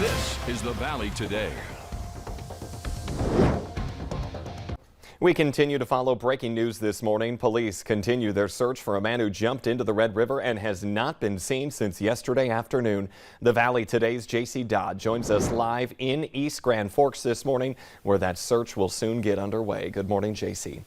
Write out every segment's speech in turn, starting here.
This is the Valley Today. We continue to follow breaking news this morning. Police continue their search for a man who jumped into the Red River and has not been seen since yesterday afternoon. The Valley Today's J.C. Dodd joins us live in East Grand Forks this morning, where that search will soon get underway. Good morning, J.C.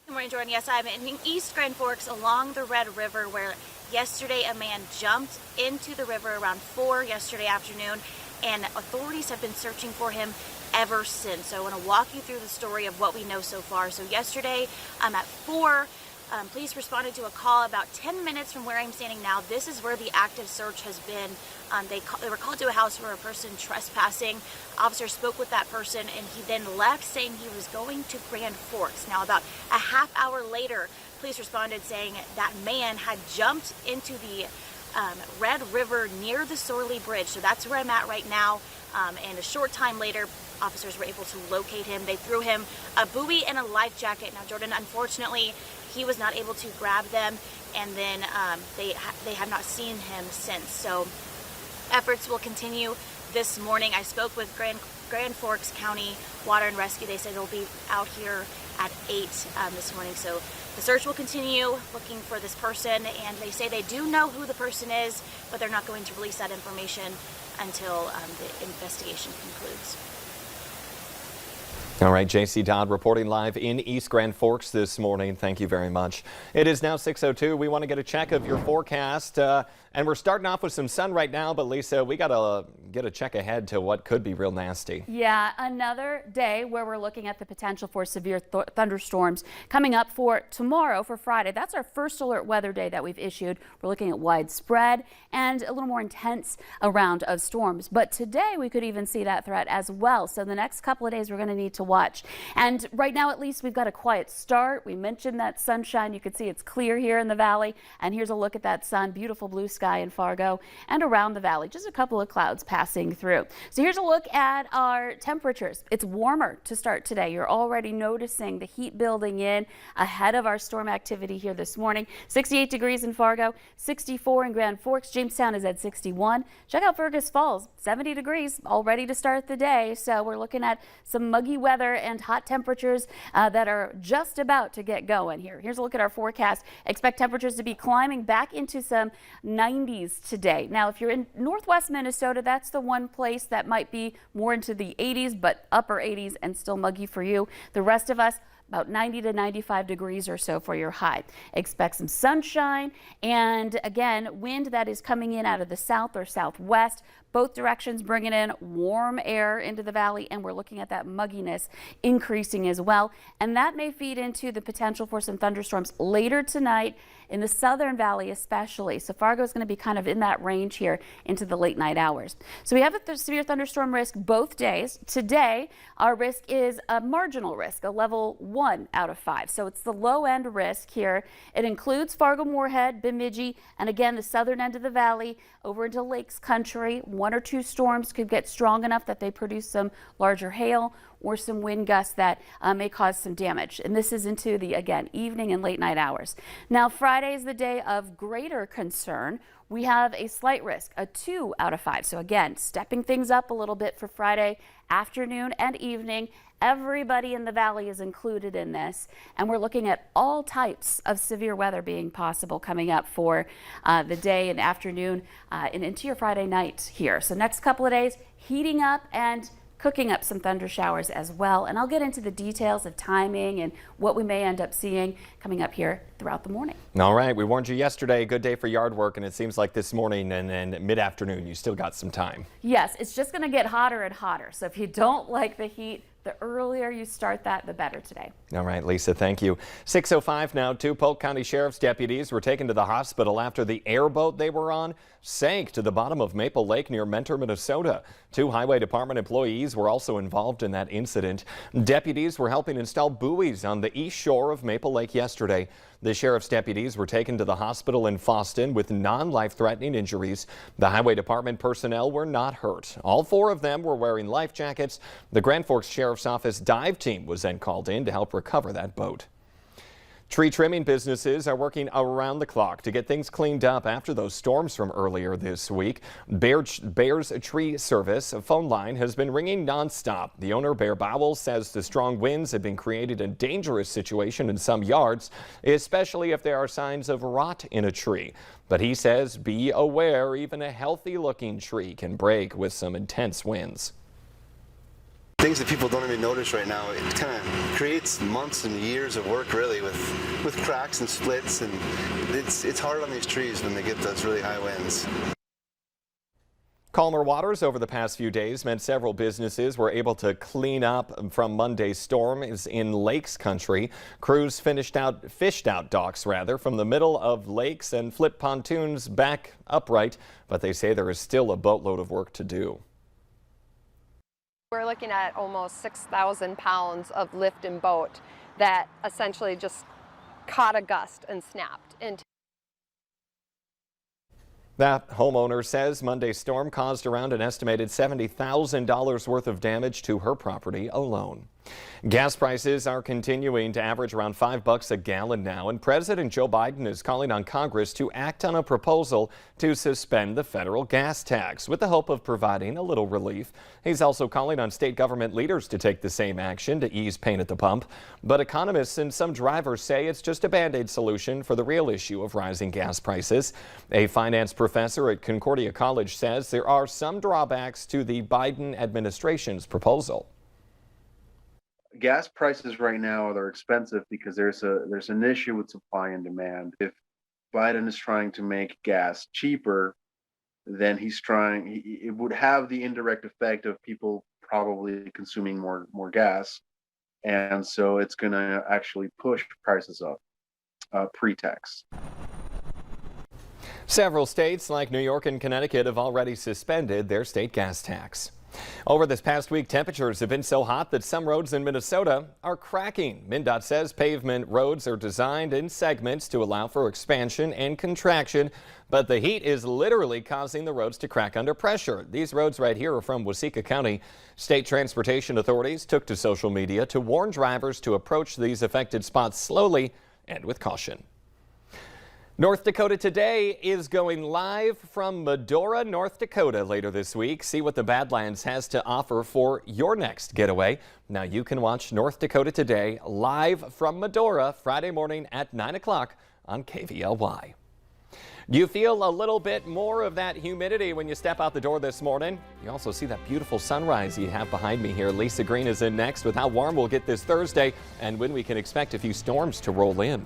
Good morning, Jordan. Yes, I'm in East Grand Forks along the Red River, where yesterday a man jumped into the river around 4 yesterday afternoon, and authorities have been searching for him ever since. So I want to walk you through the story of what we know so far. So yesterday at 4, police responded to a call about 10 minutes from where I'm standing now. This is where the active search has been. They were called to a house for a person trespassing. Officers spoke with that person, and he then left saying he was going to Grand Forks. Now, about a half hour later, police responded saying that man had jumped into the Red River near the Sorley Bridge. So that's where I'm at right now. And a short time later, officers were able to locate him. They threw him a buoy and a life jacket. Now, Jordan, unfortunately, he was not able to grab them, and then they have not seen him since. So efforts will continue this morning. I spoke with Grand Forks County Water and Rescue. They said they'll be out here at 8 this morning. So the search will continue looking for this person, and they say they do know who the person is, but they're not going to release that information until the investigation concludes. All right, J.C. Dodd reporting live in East Grand Forks this morning. Thank you very much. It is now 6:02. We want to get a check of your forecast, and we're starting off with some sun right now. But Lisa, we got to get a check ahead to what could be real nasty. Yeah, another day where we're looking at the potential for severe thunderstorms coming up for tomorrow, for Friday. That's our first alert weather day that we've issued. We're looking at widespread and a little more intense a round of storms. But today we could even see that threat as well. So the next couple of days we're going to need to watch. And right now, at least, we've got a quiet start. We mentioned that sunshine. You can see it's clear here in the valley. And here's a look at that sun. Beautiful blue sky in Fargo and around the valley. Just a couple of clouds passing through. So here's a look at our temperatures. It's warmer to start today. You're already noticing the heat building in ahead of our storm activity here this morning. 68 degrees in Fargo, 64 in Grand Forks. Jamestown is at 61. Check out Fergus Falls, 70 degrees, all ready to start the day. So we're looking at some muggy weather and hot temperatures that are just about to get going here. Here's a look at our forecast. Expect temperatures to be climbing back into some 90s today. Now, if you're in northwest Minnesota, that's the one place that might be more into the 80s, but upper 80s and still muggy for you. The rest of us, about 90 to 95 degrees or so for your high. Expect some sunshine and, again, wind that is coming in out of the south or southwest. Both directions bringing in warm air into the valley, and we're looking at that mugginess increasing as well. And that may feed into the potential for some thunderstorms later tonight in the southern valley especially. So Fargo is going to be kind of in that range here into the late night hours. So we have a severe thunderstorm risk both days. Today, our risk is a marginal risk, a level 1 out of 5. So it's the low end risk here. It includes Fargo, Moorhead, Bemidji, and again, the southern end of the valley over into Lakes Country. 1 or 2 storms could get strong enough that they produce some larger hail or some wind gusts that may cause some damage. And this is into the, again, evening and late night hours. Now, Friday is the day of greater concern. We have a slight risk, a 2 out of 5. So again, stepping things up a little bit for Friday afternoon and evening. Everybody in the valley is included in this, and we're looking at all types of severe weather being possible coming up for the day and afternoon and into your Friday night here. So next couple of days, heating up and cooking up some thunder showers as well. And I'll get into the details of timing and what we may end up seeing coming up here throughout the morning. All right, we warned you yesterday, good day for yard work, and it seems like this morning and mid-afternoon you still got some time. Yes, it's just going to get hotter and hotter. So if you don't like the heat, the earlier you start that, the better today. All right, Lisa, thank you. 6:05 now. 2 Polk County Sheriff's deputies were taken to the hospital after the airboat they were on sank to the bottom of Maple Lake near Mentor, Minnesota. 2 Highway Department employees were also involved in that incident. Deputies were helping install buoys on the east shore of Maple Lake yesterday. The sheriff's deputies were taken to the hospital in Fosston with non-life-threatening injuries. The Highway Department personnel were not hurt. All 4 of them were wearing life jackets. The Grand Forks Sheriff's Office dive team was then called in to help recover that boat. Tree trimming businesses are working around the clock to get things cleaned up after those storms from earlier this week. Bear's Tree Service phone line has been ringing nonstop. The owner, Bear Bowell, says the strong winds have been creating a dangerous situation in some yards, especially if there are signs of rot in a tree. But he says be aware, even a healthy looking tree can break with some intense winds. Things that people don't even notice right now, it kind of creates months and years of work really with cracks and splits, and it's hard on these trees when they get those really high winds. Calmer waters over the past few days meant several businesses were able to clean up from Monday's storm in Lakes Country. Crews fished out docks from the middle of lakes and flipped pontoons back upright, but they say there is still a boatload of work to do. We're looking at almost 6,000 pounds of lift and boat that essentially just caught a gust and snapped into. That homeowner says Monday's storm caused around an estimated $70,000 worth of damage to her property alone. Gas prices are continuing to average around $5 a gallon now, and President Joe Biden is calling on Congress to act on a proposal to suspend the federal gas tax with the hope of providing a little relief. He's also calling on state government leaders to take the same action to ease pain at the pump. But economists and some drivers say it's just a band-aid solution for the real issue of rising gas prices. A finance professor at Concordia College says there are some drawbacks to the Biden administration's proposal. Gas prices right now, they're expensive because there's an issue with supply and demand. If Biden is trying to make gas cheaper, then it would have the indirect effect of people probably consuming more gas, and so it's going to actually push prices up pre-tax. Several states like New York and Connecticut have already suspended their state gas tax. Over this past week, temperatures have been so hot that some roads in Minnesota are cracking. MnDOT says pavement roads are designed in segments to allow for expansion and contraction, but the heat is literally causing the roads to crack under pressure. These roads right here are from Waseca County. State transportation authorities took to social media to warn drivers to approach these affected spots slowly and with caution. North Dakota Today is going live from Medora, North Dakota later this week. See what the Badlands has to offer for your next getaway. Now you can watch North Dakota Today live from Medora Friday morning at 9 o'clock on KVLY. Do you feel a little bit more of that humidity when you step out the door this morning? You also see that beautiful sunrise you have behind me here. Lisa Green is in next with how warm we'll get this Thursday and when we can expect a few storms to roll in.